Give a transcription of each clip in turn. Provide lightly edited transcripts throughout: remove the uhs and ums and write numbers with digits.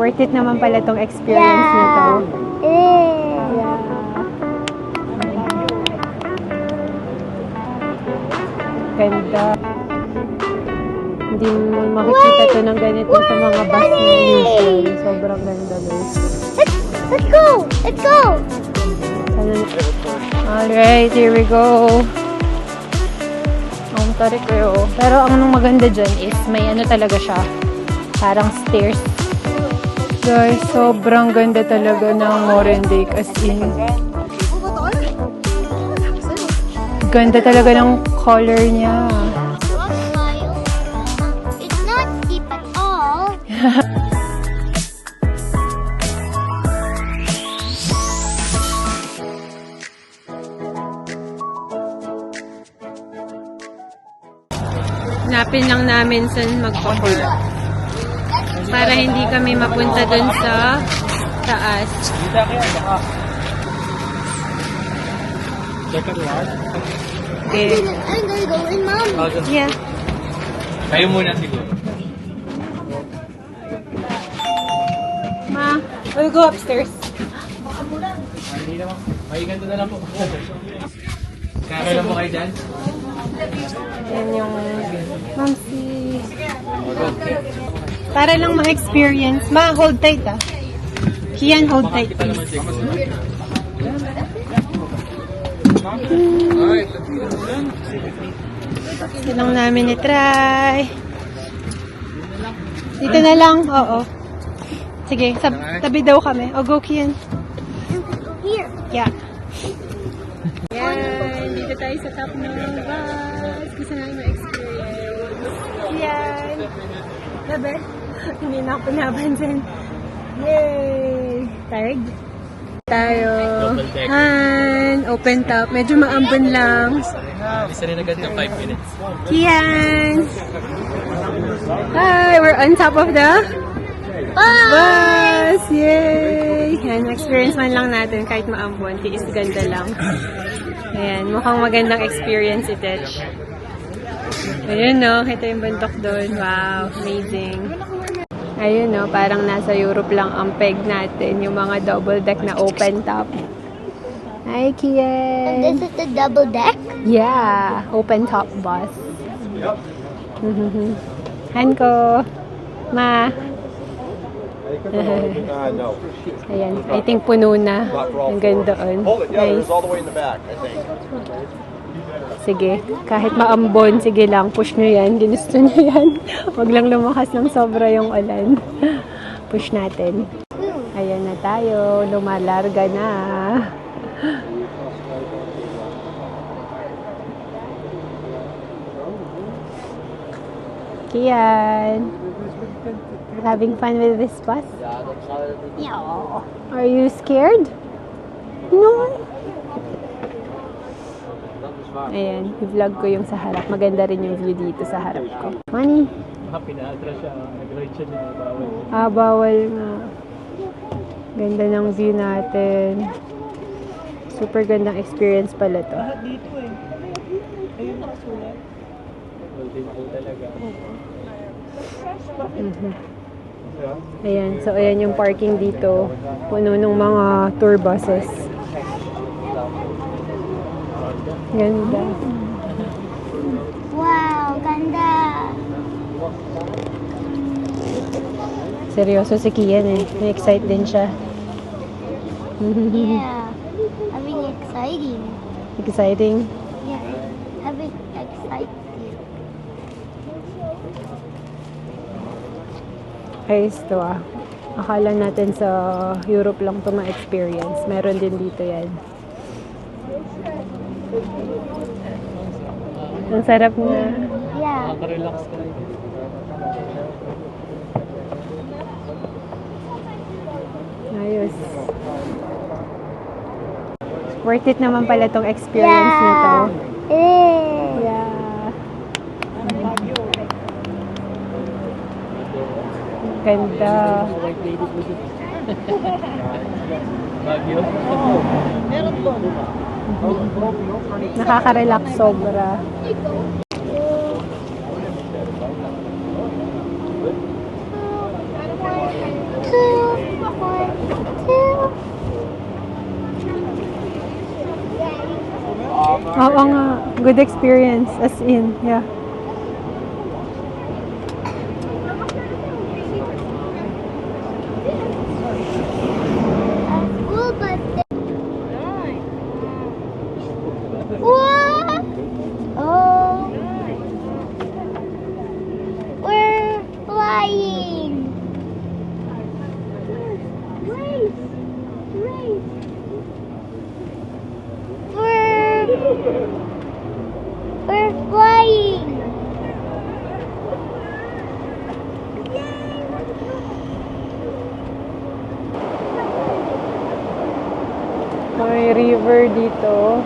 Worth it naman pala tong experience na to. Yeah. Ganda. Hindi mo makikita to ng ganito sa mga bus na usual. Sobrang ganda, guys. Let's go! Let's go! Alright, here we go. Ang tarik kayo. Pero ang maganda dyan is may ano talaga siya. Parang stairs. Guys, sobrang ganda talaga ng Morendic. As in, ganda talaga ng color niya. It's not steep at all. Hanapin lang namin saan magpa-park. Para hindi kami mapunta dun sa taas. Okay. I'm gonna go in, Mom. Yeah. Kayo muna siguro. Ma, we'll go upstairs. Hindi naman. May ganito na lang po. Kaya lang po kayo dyan? Yan yung Mamsi. Para lang ma-experience. Ma, hold tight ah. Kian, hold tight please. Ito lang namin i-try. Dito na lang, oo. Sige, tabi daw kami. O, go Kian. Here. Yeah. Yan, dito tayo sa top ng bus. Gusto namin ma-experience. Yan. Labi, hindi na ako pinapansin. Yay! Tired? Tayo. Han, open top. Medyo maambon lang. Isa rin agad ng 5 minutes. Kian! Hi, we're on top of the bus! Yay! Yan, experience man lang natin kahit maambon. Tiis ganda lang. Ayan, mukhang magandang experience ito. Ayun no, ito yung bundok doon. Wow, amazing. Ayun no, parang nasa Europe lang ang peg natin. Yung mga double deck na open top. Hi, Kian! This is the double deck? Yeah, open top bus. Hanko, Ma. No. Ayan, I think puno na. Ang ganda doon. Hold it. Yeah, Nice. there's all the way in the back, I think. Sige, kahit maambon, sige lang, push nyo yan. Ginusto nyo yan. Huwag lang lumakas ng sobra yung ulan. Push natin. Ayan na tayo. Lumalarga na. Kian, having fun with this bus? Yeah. Are you scared? No. Ayan, i-vlog ko yung sa harap. Maganda rin yung view dito sa harap ko. Money? Pina-atras siya. Nag-ride siya niya. Bawal. Bawal nga. Ganda ng view natin. Super gandang experience pala to. Dito eh. Ayun nakasulat. Well, din po talaga. Ayan, so ayan yung parking dito. Puno ng mga tour buses. Ganda. Wow, ganda. Seryoso si Kian eh. Na-excite din siya. Yeah. Having exciting. Exciting. Yeah. Having exciting. Ayos to ah. Akala natin sa Europe lang to ma-experience. Meron din dito yan. Ang sarap na. Yeah. Nakaka-relax ka rin. Ayos. Worth it naman pala tong experience na to. Yeah. Ganda. Baguio. Nakaka-relax sobra. Cool. Oo nga. Good experience. As in, yeah. School bus. What? Oh. We're flying. Race. Race. We're flying. May river dito.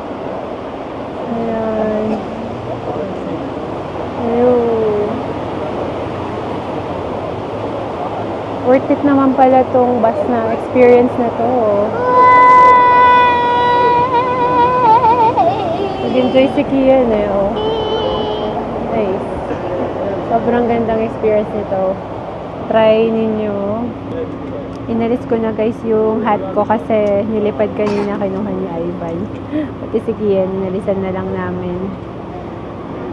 Ayan. Ayun. Worth it naman pala tong bus na experience na to. Nag-enjoy si Kian eh. Oh. Nice. Sobrang gandang experience nito. Try ninyo. Inalis ko na guys yung hat ko kasi nilipad kanina kinuha ni Ivan. Pati si Kian, inalisan na lang namin.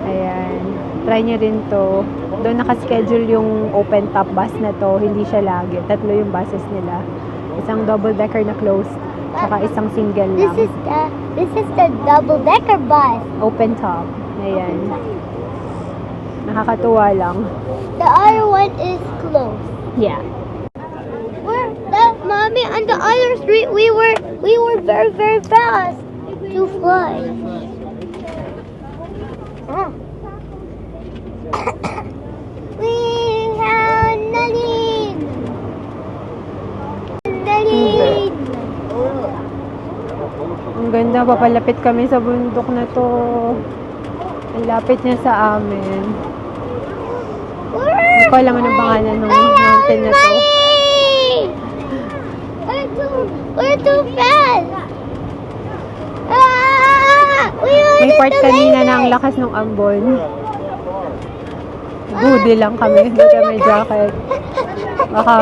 Ayan. Try nyo rin to. Doon nakaschedule yung open top bus na to. Hindi siya lagi. 3 yung buses nila. Isang double decker na closed. Saka isang single lang. This is the double decker bus. Open top. Ayan. Nakakatuwa lang. The other one is closed. Yeah. Mommy, on the other street we were very fast to fly. We have nothing. Ang ganda, papalapit kami sa bundok na to. Ang lapit niya sa amin. Hindi ko alam anong pangalan ng mountain na to. We're too fast. May part kanina na ang lakas ng ambon. Hoodie lang kami. Hindi kami jacket. Baka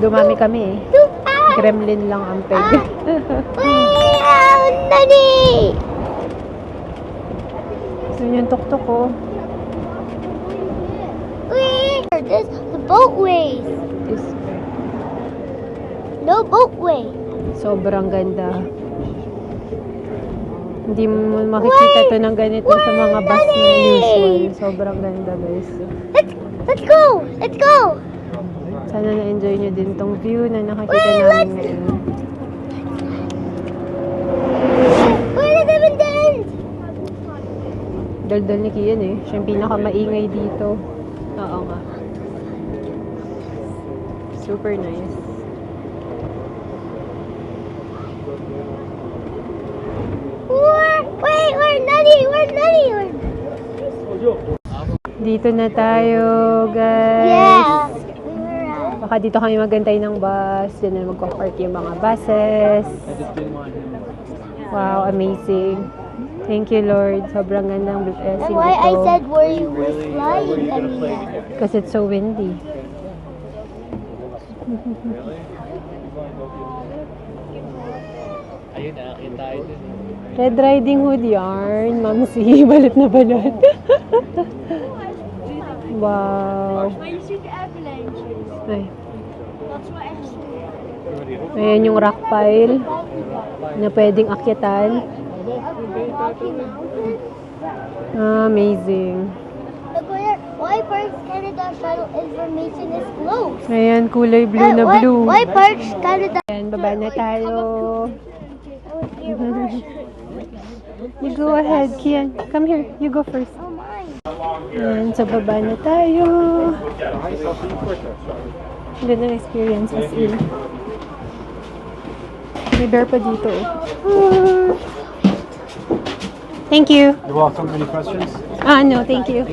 dumami kami eh. Too fast. Gremlin lang ang peg. So yung tuktok ko. This the boatways. No boatway. Sobrang ganda. Hindi mo makikita to ng ganito sa mga bus na usual. Sobrang ganda guys. Let's go. Let's go. Sana na-enjoy nyo din tong view na nakikita namin ngayon. Where did it end? Daldal ni Kian eh. Siya yung pinakamaingay dito. Oo nga. Super nice. We're nutty. Dito na tayo, guys. Yeah. Baka dito kami magantay ng bus. Diyan na magpa-park yung mga buses. Wow, amazing. Thank you, Lord. Sobrang gandang blessing ito. Why I said where you were flying kanina. Because it's so windy. Ayun, nakakita tayo dun. Red Riding Hood yarn. Ma'am C, balit na balit. Wow. Ay. Ayan yung rock pile na pwedeng akyatan. Amazing. Look why Parks Canada shuttle information is closed. Ayan, kulay blue na blue. Why Parks Canada? Ayan, baba na tayo. You go ahead, Kian. Come here. You go first. Ayan, sa baba na tayo. Ganda ng experience as in. May bear pa dito. Thank you. You're welcome. Any questions? No, thank you.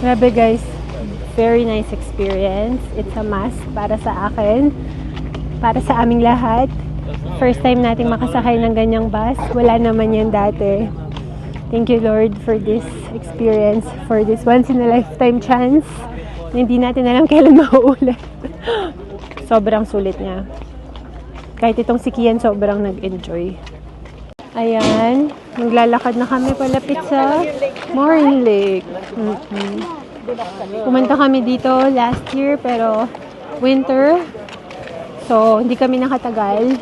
Grabe guys, very nice experience. It's a must para sa akin, para sa aming lahat. First time nating makasakay ng ganyang bus. Wala naman yan dati. Thank you Lord for this experience, for this once in a lifetime chance na hindi natin alam kailan mauulit. Sobrang sulit niya. Kahit itong si Kian, sobrang nag-enjoy. Ayan, maglalakad na kami palapit sa Morin Lake. Pumunta kami dito last year, pero winter. So, hindi kami nakatagal.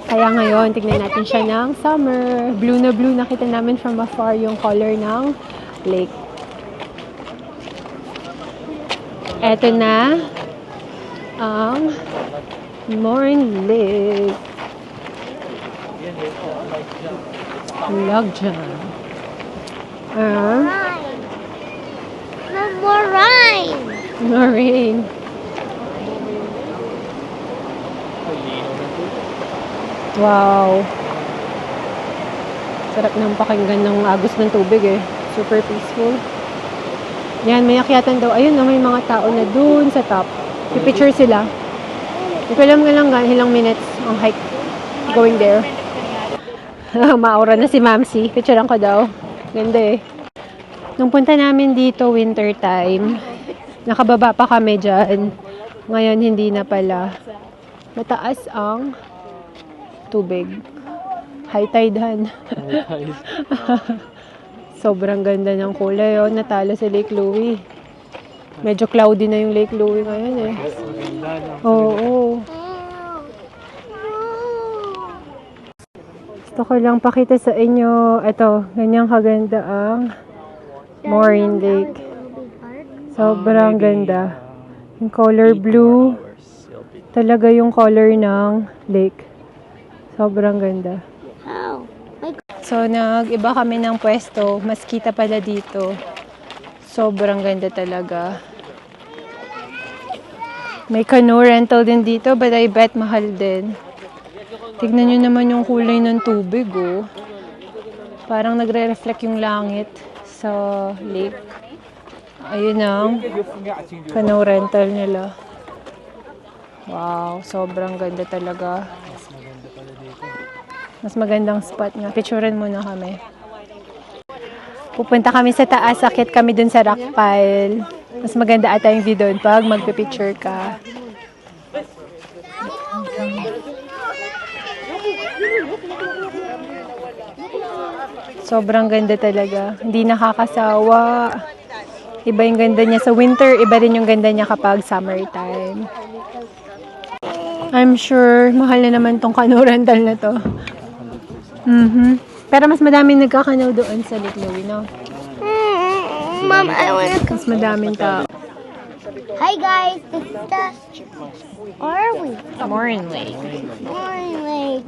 Kaya ngayon, tignan natin siya ng summer. Blue na blue, nakita namin from afar yung color ng lake. Eto na ang Morin Lake. Lagjan. No more rain. Morin. Wow. Sarap ng pakinggan ng agos ng tubig eh. Super peaceful. Yan, may akyatan daw. Ayun na, may mga tao na dun sa top. Pipicture sila. Hindi ko alam nga lang ilang minutes ang hike going there. Maura na si Mamsi. Picturean ko daw. Ganda eh. Nung punta namin dito, winter time, nakababa pa kami dyan. Ngayon, hindi na pala. Mataas ang tubig. High tide han. Sobrang ganda ng kulay. Oh. Natalo sa Lake Louie. Medyo cloudy na yung Lake Louie ngayon eh. Oo. Gusto ko lang pakita sa inyo. Ito, ganyang kaganda ang Morin Lake. Sobrang ganda. Yung color blue. Talaga yung color ng lake. Sobrang ganda. How? So, nag-iba kami ng pwesto. Mas kita pala dito. Sobrang ganda talaga. May canoe rental din dito, but I bet mahal din. Tignan nyo naman yung kulay ng tubig, oh. Parang nagre-reflect yung langit sa lake. Ayun ang canoe rental nila. Wow, sobrang ganda talaga. Mas magandang spot nga. Picturean muna kami. Pupunta kami sa taas. Akit kami dun sa rock pile. Mas maganda ata yung view doon pag magpipicture ka. Sobrang ganda talaga. Hindi nakakasawa. Iba yung ganda niya sa winter. Iba rin yung ganda niya kapag summertime. I'm sure mahal na naman tong canoe rental na to. Pero mas madaming nagkakanaw doon sa Lake Louie, no? Mom, I wanna Mas madaming tao. Hi guys, this is the... Are we? Morin Lake. Morin Lake.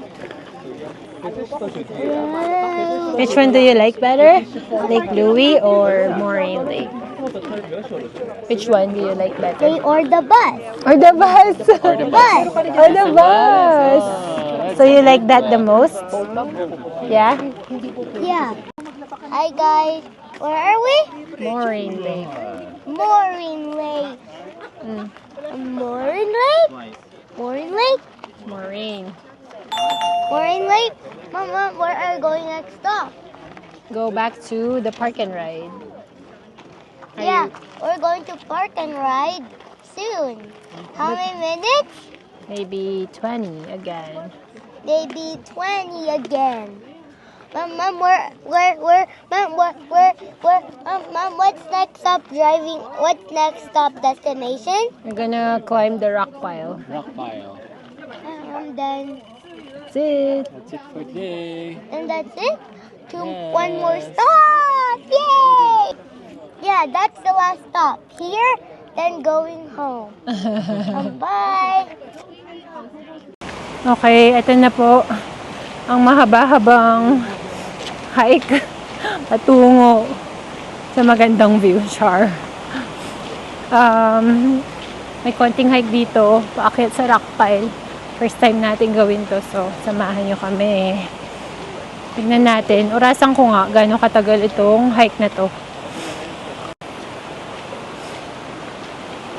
Which one do you like better? Lake Louie or Morin Lake? Which one do you like better? They or the bus. Or the bus? Bus. Or the bus. So you like that the most? Yeah? Yeah. Hi guys. Where are we? Morin Lake. Morin Lake. Morin Lake? Morin Lake? Morin. Morin Lake? Mama, where are we going next stop? Go back to the park and ride. Yeah, we're going to park and ride soon. How many minutes? Maybe 20 again. Maybe 20 again. Mom, Mom, what's next stop driving? What's next stop destination? We're gonna climb the rock pile. Rock pile. I'm done. That's it. That's it for today. And that's it? Yes. One more stop! Yay! Yeah, that's the last stop. Here, then going home. Bye! Okay, ito na po ang mahaba-habang hike patungo sa magandang view, Char. May konting hike dito, paakyat sa rock pile. First time natin gawin to, so samahan nyo kami. Tignan natin, orasan ko nga gaano katagal itong hike na to.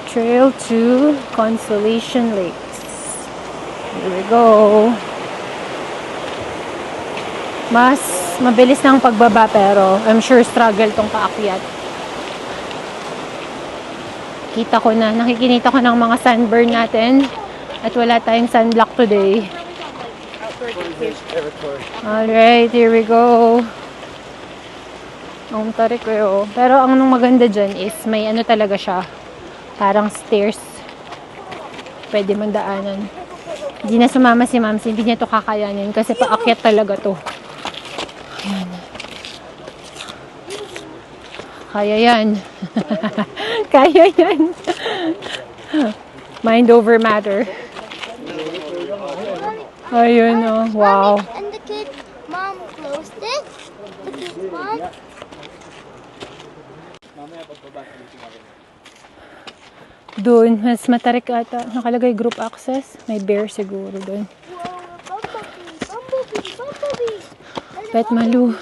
Trail to Consolation Lakes. Here we go. Mas mabilis ng pagbaba pero I'm sure struggle tong paakyat. Nakikinita ko ng mga sunburn natin. At wala tayong sunblock today. Alright, here we go. Ang tarik ko. Pero ang maganda dyan is may ano talaga siya. Parang stairs. Pwede mong daanan. Hindi na sumama si Mams. Hindi niya to kakayanin kasi paakyat talaga to. Ayan. Kaya yan. Kaya yan. Mind over matter. Ayun oh. Wow. And the kid's mom closed it. The kid's mom. Doon, mas matarik ata. Nakalagay group access. May bear siguro doon. Whoa, bumblebee, bumblebee. Pet Malu.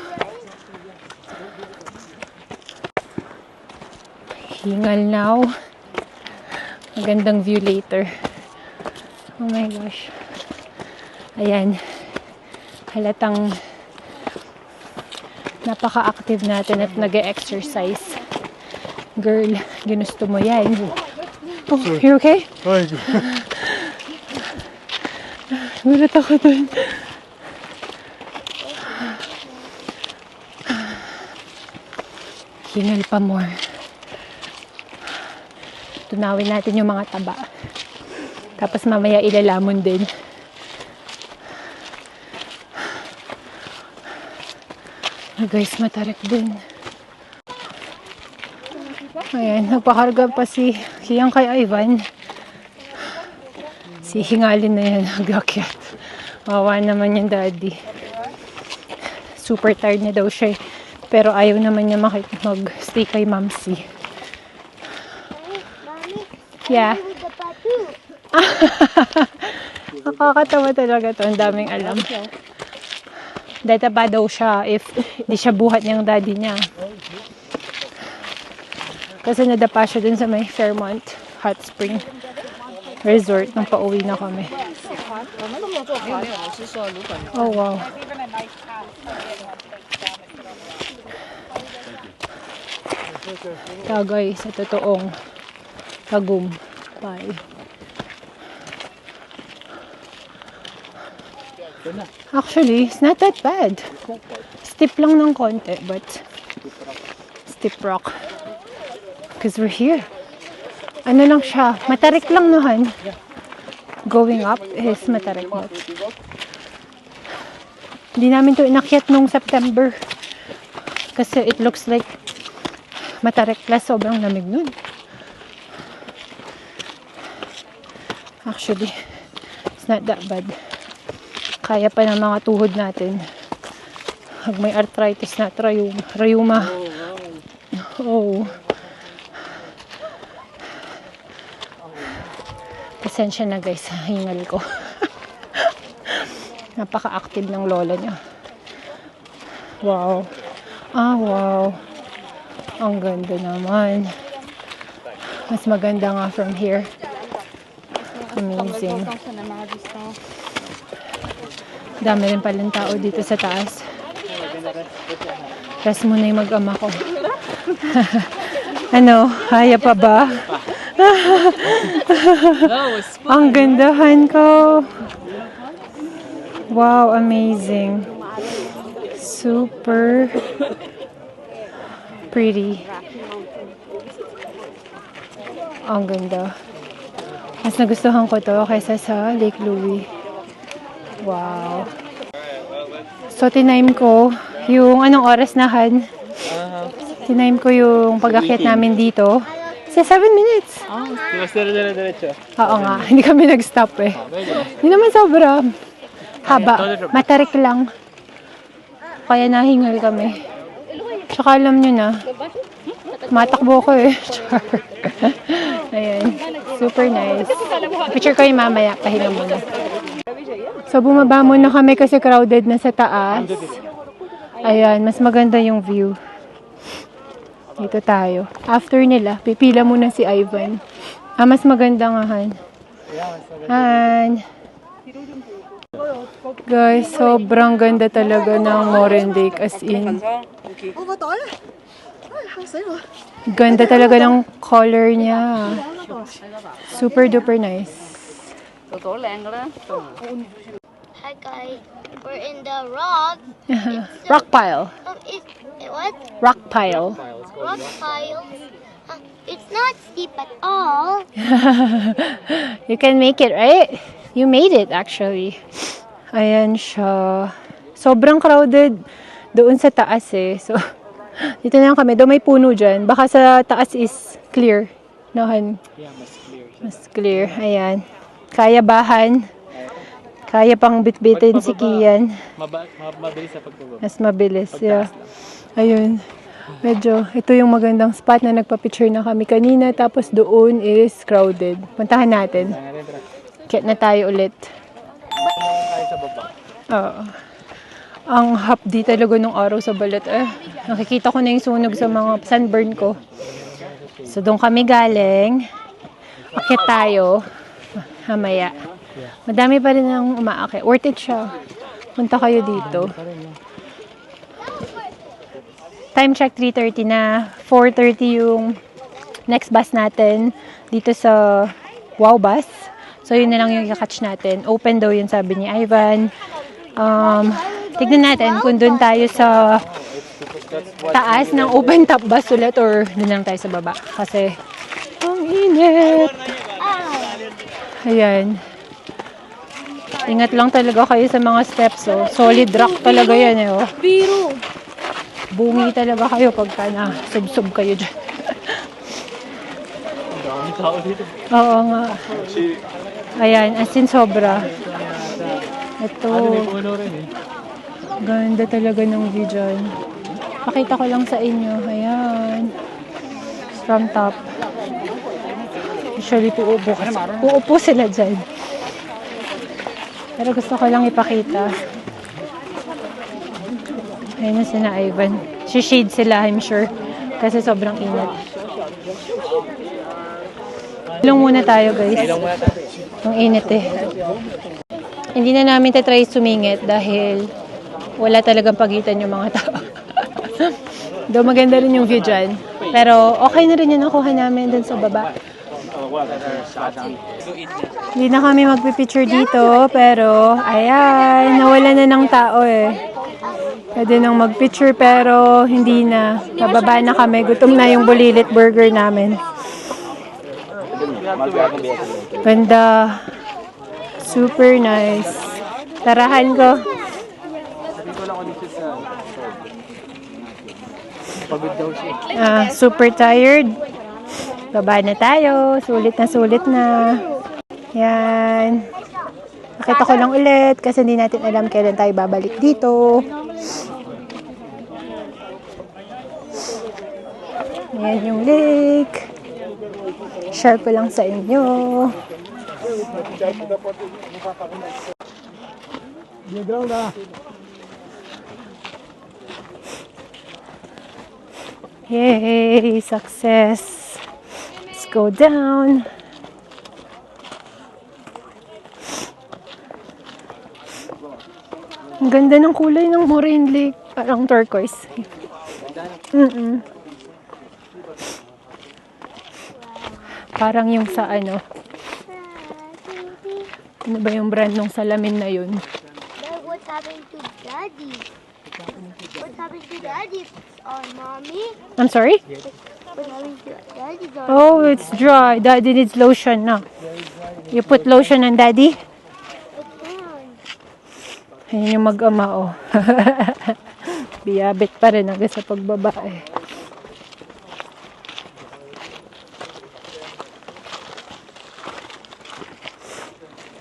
Hingal now. Magandang view later. Oh my gosh. Ayan. Halatang napaka-active natin at nag-exercise. Girl, ginusto mo yan. Oh, you okay? Ay, Gulat ako dun. Hingal pa more. Tunawin natin yung mga taba. Tapos mamaya ilalamon din. Oh guys, matarik din. Ayan, nagpakarga pa si Kiyang kay Ivan. Si Hingalin na yan, nagakyat. Wawa naman yung daddy. Super tired na daw siya. Pero ayaw naman niya mag-stay kay Mamsi. Mommy, Yeah. with the tattoo. Nakakatawa talaga to. Ang daming alam. Databa daw siya if di siya buhat niyang daddy niya. Kasi nadapa siya dun sa may Fairmont Hot Spring Resort nung pauwi na kami. Oh wow. Tagay sa totoong tagumpay. Actually, it's not that bad. Steep lang ng konti, but steep rock. Because we're here. Ano lang siya, matarik lang nohan. Going up is matarik mo. Hindi namin to inakyat nung September. Kasi it looks like matarik plus sobrang lamig nun. Actually, it's not that bad. Kaya pa ng mga tuhod natin. Pag may arthritis na rayuma. Oh. Pasensya na guys, hingal ko. Napaka-active ng lola niya. Wow. Ah, wow. Ang ganda naman. Mas maganda nga from here. Amazing. Dami rin palang tao dito sa taas. Rest muna yung mag-ama ko. Ano? Haya pa ba? Ang gandahan ko. Wow, amazing. Super pretty. Ang ganda. Mas nagustuhan ko to kaysa sa Lake Louise. Wow. So, tinime ko yung anong oras na Han? Tinime ko yung pag-akyat namin dito. Sa 7 minutes. Diretso. Oo nga. Hindi kami nag-stop eh. Hindi naman sobra. Haba. Matarik lang. Kaya nahingal kami. Tsaka alam nyo na. Matakbo ko eh. Ayan. Super nice. Picture ko yung mamaya. Pahinga muna. So, bumaba muna kami kasi crowded na sa taas. Ayan, mas maganda yung view. Dito tayo. After nila, pipila muna si Ivan. Ah, mas maganda nga, Han. Han. Guys, sobrang ganda talaga ng Morenlake. As in. Ganda talaga ng color niya. Super duper nice. Hi guys, we're in the rock. Rock pile. What? Rock pile. Rock pile? It's not steep at all. You can make it, right? You made it actually. Ayan siya. Sobrang crowded doon sa taas eh. So, dito na lang kami. Doon may puno dyan. Baka sa taas is clear. Nohan. Yeah, mas clear siya. Mas clear. Ayan. Kaya bahan. Kaya pang bitbitin si Kian. Mabilis sa pagbaba. Mas mabilis. Yeah. Ayun. Medyo, ito yung magandang spot na nagpa-picture na kami kanina. Tapos doon is crowded. Puntahan natin. Kaya na tayo ulit. Tayo sa baba. Oo. Ang hapdi talaga nung araw sa balat. Nakikita ko na yung sunog sa mga sunburn ko. So, doon kami galing. Akit tayo. Mamaya. Madami pa rin ang umaakit. Worth it siya. Punta kayo dito. Time check 3:30 na. 4:30 yung next bus natin dito sa Wow Bus. So, yun na lang yung i-catch natin. Open daw yun, sabi ni Ivan. Tignan natin kung doon tayo sa taas ng open top bus ulit or doon lang tayo sa baba. Kasi, ang init. Ayan. Ingat lang talaga kayo sa mga steps. Oh. Solid rock talaga yan. Eh, oh. Biro. Bungi talaga kayo pagka na sub-sub kayo dyan. Ang daming tao dito. Oo nga. Ayan, as in sobra. Ito. May puno rin eh. Ganda talaga ng view dyan. Pakita ko lang sa inyo. Ayan. From top. Usually uupo sila dyan. Pero gusto ko lang ipakita. Ayan na sila Ivan. Shade sila, I'm sure. Kasi sobrang init. Ilong muna tayo, guys. Ang init eh. Hindi na namin try sumingit dahil wala talagang pagitan yung mga tao. Though maganda rin yung view dyan. Pero okay na rin yung nakuha namin dun sa baba. Hindi na kami magpipicture dito, pero ayan, nawala na ng tao eh. Pwede nang magpicture pero hindi na. Bababa na kami. Gutom na yung bulilit burger namin. Ganda. Super nice. Tarahan ko. Pagod daw siya. Super tired. Baba na tayo. Sulit na. Yan. Nakita ko lang ulit kasi hindi natin alam kailan tayo babalik dito. Ayan yung lake. Share ko lang sa inyo. Yay! Success! Let's go down. Ang ganda ng kulay ng Moraine Lake. Parang turquoise. Parang yung sa ano. Ano ba yung brand ng salamin na yun? Dad, what's happened to Daddy? What's happened to Daddy? Mommy? I'm sorry? What's happened to Daddy's arm? Oh, it's dry. Daddy needs lotion na. You put lotion on Daddy? Ayan yung mag-ama, oh. Biyabit pa rin hanggang sa pagbaba, eh.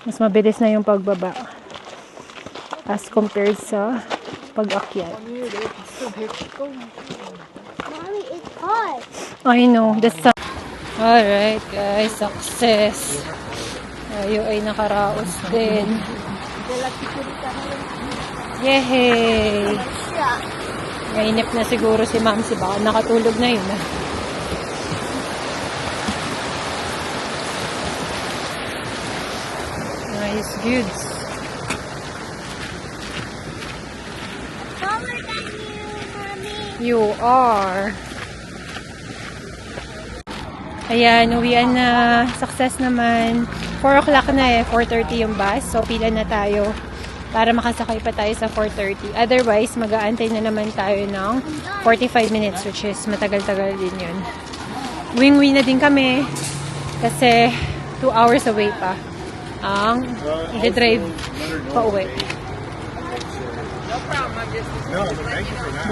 Mas mabilis na yung pagbaba as compared sa pag-akyat. Mommy, it's hot. I know, the sun. Alright, guys, success. Tayo ay nakaraos din. Yehey! Mainip na siguro si Mamsi. Baka nakatulog na yun. Nice goods. Taller than you, Mommy. You are. Ayan, uwian na. Success naman. 4 o'clock na 4:30 yung bus. So, pila na tayo para makasakay pa tayo sa 4:30. Otherwise, mag-aantay na naman tayo ng 45 minutes, which is matagal-tagal din yun. Uwing-uwi na din kami kasi 2 hours away pa ang i-drive pa uwi.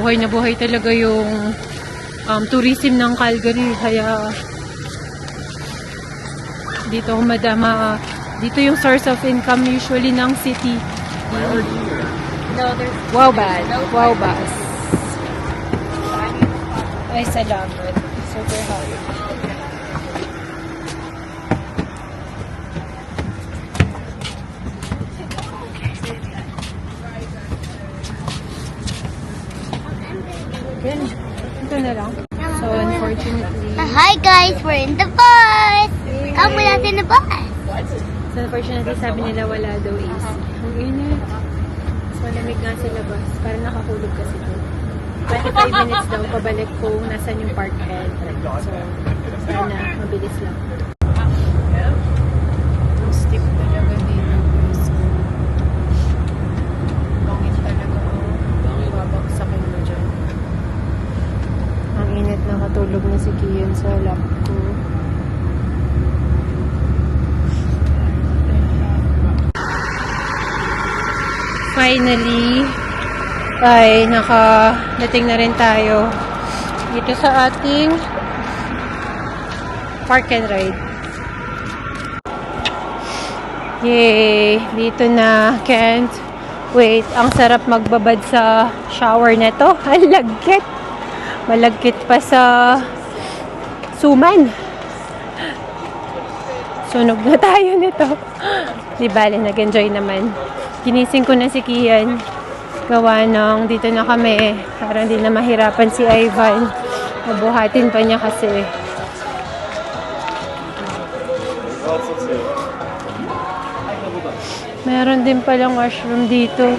Buhay na buhay talaga yung tourism ng Calgary. Kaya dito madama, dito yung source of income usually ng city. Wow bad. Wow bus. Ay, salamat. Super hot. Yan. Ito na lang. So, unfortunately, Hi guys, we're in the bus. Come with us in the bus. sabi nila wala daw AC. Ang init. So, malamig nga sa labas. Parang nakakulog kasi doon. 25 minutes daw pabalik kung nasan yung park entrance. So, sana mabilis lang. Ang steep talaga dito. Bangin talaga. Babagsakin mo dyan. Ang init, nakatulog na si Kian sa lap ko. Finally, ay nakadating na rin tayo dito sa ating park and ride. Yay! Dito na. Can't wait. Ang sarap magbabad sa shower neto. Ang lagkit. Malagkit pa sa suman. Sunog na tayo nito. Di bale, nag-enjoy naman. Ginising ko na si Kian. Gawa ng dito na kami. Parang di na mahirapan si Ivan. Mabuhatin pa niya kasi. Meron din palang washroom dito.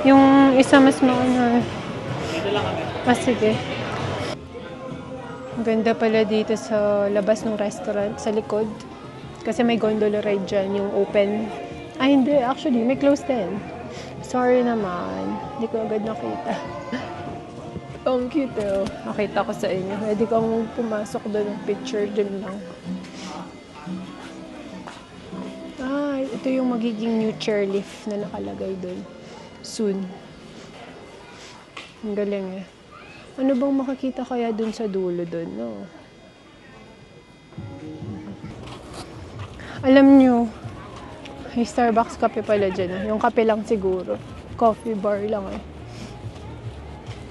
Yung isa mas mauna. Sige. Ang ganda pala dito sa labas ng restaurant, sa likod. Kasi may gondola ride dyan, yung open. Ay, hindi. Actually, may close din. Sorry naman. Hindi ko agad nakita. Ang cute eh. Nakita ko sa inyo. Pwede kang pumasok doon ng picture din lang. Ay, ito yung magiging new chairlift na nakalagay doon. Soon. Ang galing eh. Ano bang makakita kaya doon sa dulo doon, no? Alam nyo, may Starbucks kape pala dyan. Yung kape lang siguro. Coffee bar lang eh.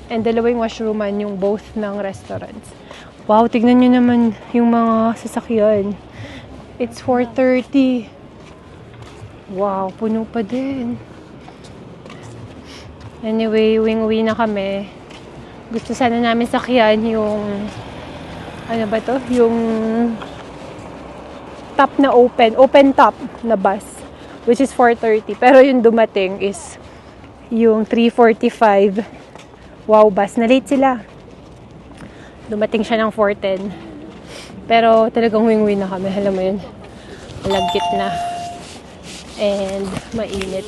And dalawang washrooman yung both ng restaurants. Wow, tignan nyo naman yung mga sasakyan. It's 4:30. Wow, puno pa din. Anyway, uwing-uwi na kami. Gusto sana namin sakyan yung ano ba to? Yung top na open top na bus, which is 4:30. Pero yung dumating is yung 3:45 wow bus. Na late sila. Dumating siya ng 4:10. Pero talagang wing-wing na kami. Alam mo yun. Malagkit na. And mainit.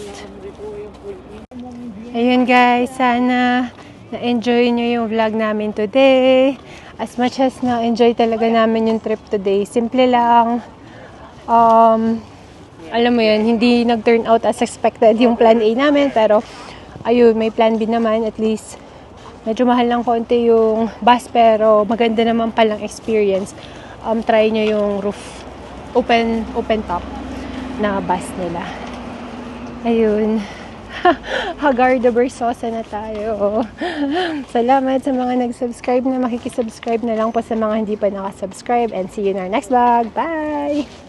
Ayun guys, sana na-enjoy nyo yung vlog namin today. As much as na-enjoy talaga namin yung trip today. Simple lang. Alam mo yun, hindi nag-turn out as expected yung plan A namin. Pero, ayun, may plan B naman. At least, medyo mahal lang konti yung bus. Pero, maganda naman palang experience. Try nyo yung roof, open top na bus nila. Ayun. Hagarda Versosa na tayo. Salamat sa mga nag-subscribe na makikisubscribe na lang po sa mga hindi pa nakasubscribe. And see you in our next vlog. Bye!